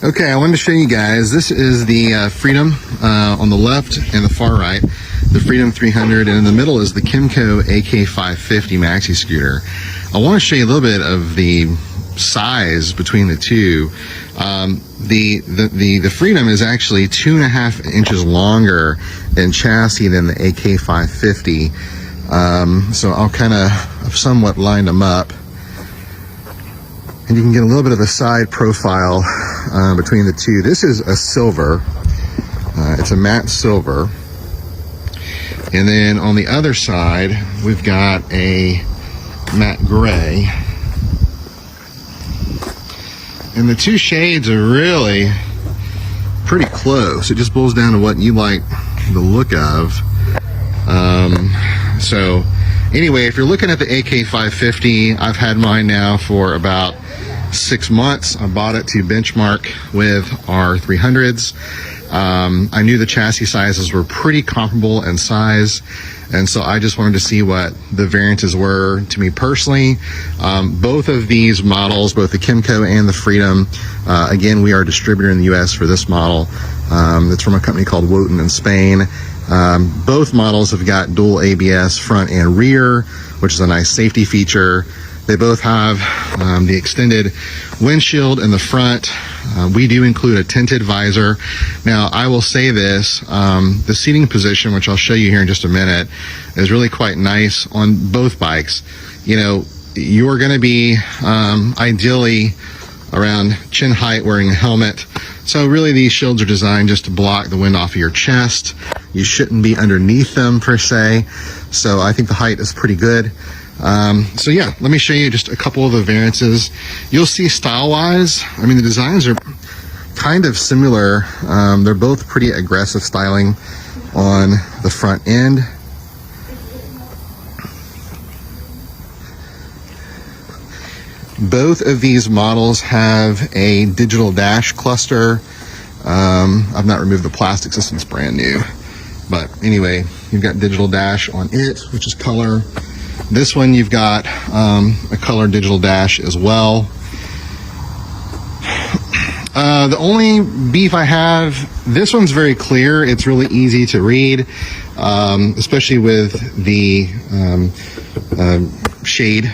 Okay, I wanted to show you guys, this is the Freedom on the left and the far right, the Freedom 300, and in the middle is the Kymco AK550 maxi scooter. I want to show you a little bit of the size between the two. The Freedom is actually 2.5 inches longer in chassis than the AK550. So I'll kind of somewhat line them up. And you can get a little bit of a side profile between the two. This is a silver. It's a matte silver. And then on the other side, we've got a matte gray. And the two shades are really pretty close. It just boils down to what you like the look of. So anyway, if you're looking at the AK550, I've had mine now for about 6 months. I bought it to benchmark with our 300s. I knew the chassis sizes were pretty comparable in size, and so I just wanted to see what the variances were to me personally. Both of these models, both the Kymco and the Freedom, again, we are a distributor in the US for this model. It's from a company called Wotan in Spain. Both models have got dual ABS front and rear, which is a nice safety feature. They both have the extended windshield in the front. We do include a tinted visor. Now, I will say this, the seating position, which I'll show you here in just a minute, is really quite nice on both bikes. You know, you're going to be ideally around chin height wearing a helmet. So really these shields are designed just to block the wind off of your chest. You shouldn't be underneath them per se. So I think the height is pretty good. So yeah, let me show you just a couple of the variances. You'll see style-wise, I mean, the designs are kind of similar. They're both pretty aggressive styling on the front end. Both of these models have a digital dash cluster. I've not removed the plastic since it's brand new. But anyway, you've got digital dash on it, which is color. This one, you've got a color digital dash as well. The only beef I have, this one's very clear. It's really easy to read, especially with the shade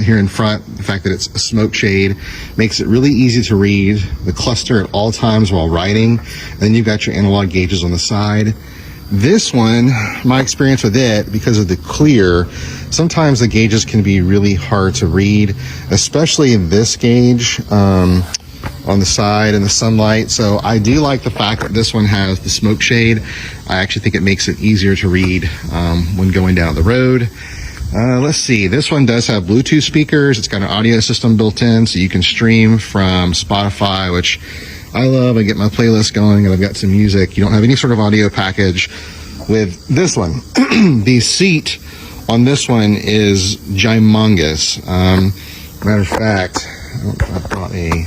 here in front. The fact that it's a smoke shade makes it really easy to read. The cluster at all times while riding. And then you've got your analog gauges on the side. This one, my experience with it, because of the clear, sometimes the gauges can be really hard to read, especially in this gauge on the side in the sunlight. So I do like the fact that this one has the smoke shade. I actually think it makes it easier to read when going down the road. Let's see, this one does have Bluetooth speakers. It's got an audio system built in, so you can stream from Spotify, which I love. I get my playlist going and I've got some music. You don't have any sort of audio package with this one. The seat on this one is gymongous. Matter of fact, I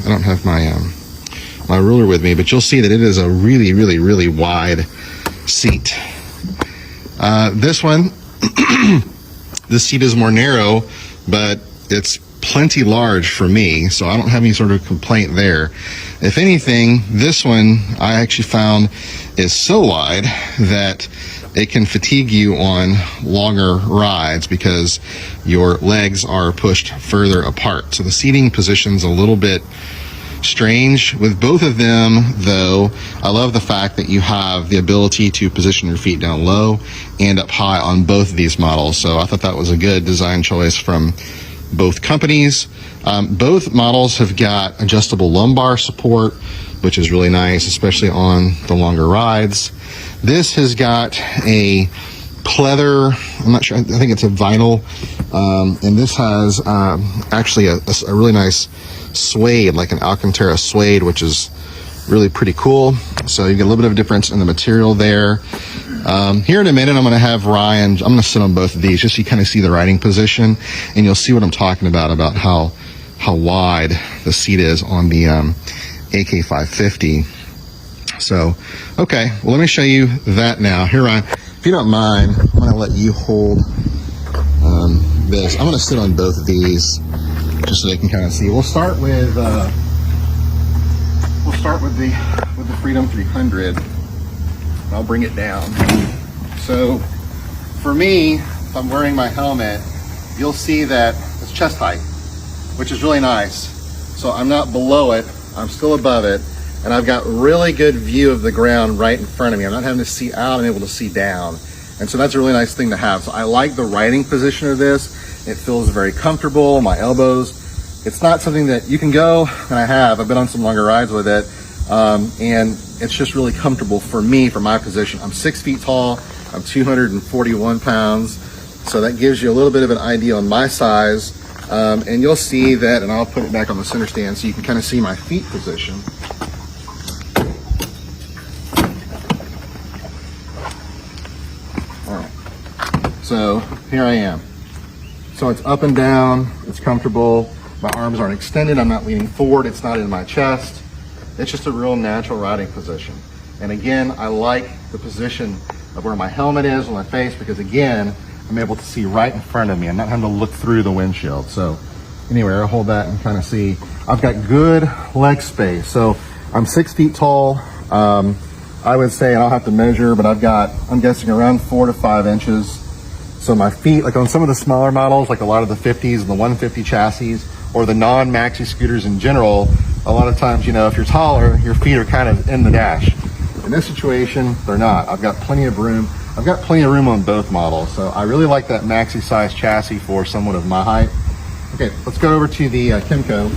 don't have my ruler with me, but you'll see that it is a really, really, really wide seat. This one, the seat is more narrow, but it's plenty large for me, so I don't have any sort of complaint there. If anything, this one I actually found is so wide that it can fatigue you on longer rides because your legs are pushed further apart. So the seating position's a little bit strange. With both of them, though, I love the fact that you have the ability to position your feet down low and up high on both of these models. So I thought that was a good design choice from both companies. Both models have got adjustable lumbar support, which is really nice, especially on the longer rides. This has got a pleather, I'm not sure, I think it's a vinyl, and this has actually a really nice suede, like an Alcantara suede, which is really pretty cool. So you get a little bit of a difference in the material there. Here in a minute, I'm going to have Ryan, I'm going to sit on both of these just so you kind of see the riding position, and you'll see what I'm talking about how wide the seat is on the AK550. So, okay, well, let me show you that now. Here, Ryan, if you don't mind, I'm going to let you hold this. I'm going to sit on both of these just so they can kind of see. We'll start with start with the Freedom 300. I'll bring it down. So for me, if I'm wearing my helmet, you'll see that it's chest height, which is really nice. So I'm not below it, I'm still above it, and I've got really good view of the ground right in front of me. I'm not having to see out, I'm able to see down. And so that's a really nice thing to have. So I like the riding position of this. It feels very comfortable, my elbows. It's not something that you can go, and I've been on some longer rides with it, and it's just really comfortable for me, for my position. I'm 6 feet tall, I'm 241 pounds, so that gives you a little bit of an idea on my size. And you'll see that, and I'll put it back on the center stand so you can kind of see my feet position. All right, so here I am. So it's up and down, it's comfortable. My arms aren't extended, I'm not leaning forward, it's not in my chest. It's just a real natural riding position. And again, I like the position of where my helmet is on my face because again, I'm able to see right in front of me. I'm not having to look through the windshield. So anyway, I'll hold that and kind of see. I've got good leg space. So I'm 6 feet tall. I would say, and I'll have to measure, but I'm guessing around 4 to 5 inches. So my feet, like on some of the smaller models, like a lot of the 50s and the 150 chassis, or the non-maxi scooters in general, a lot of times, if you're taller, your feet are kind of in the dash. In this situation, they're not. I've got plenty of room. I've got plenty of room on both models. So I really like that maxi size chassis for someone of my height. Okay, let's go over to the Kymco.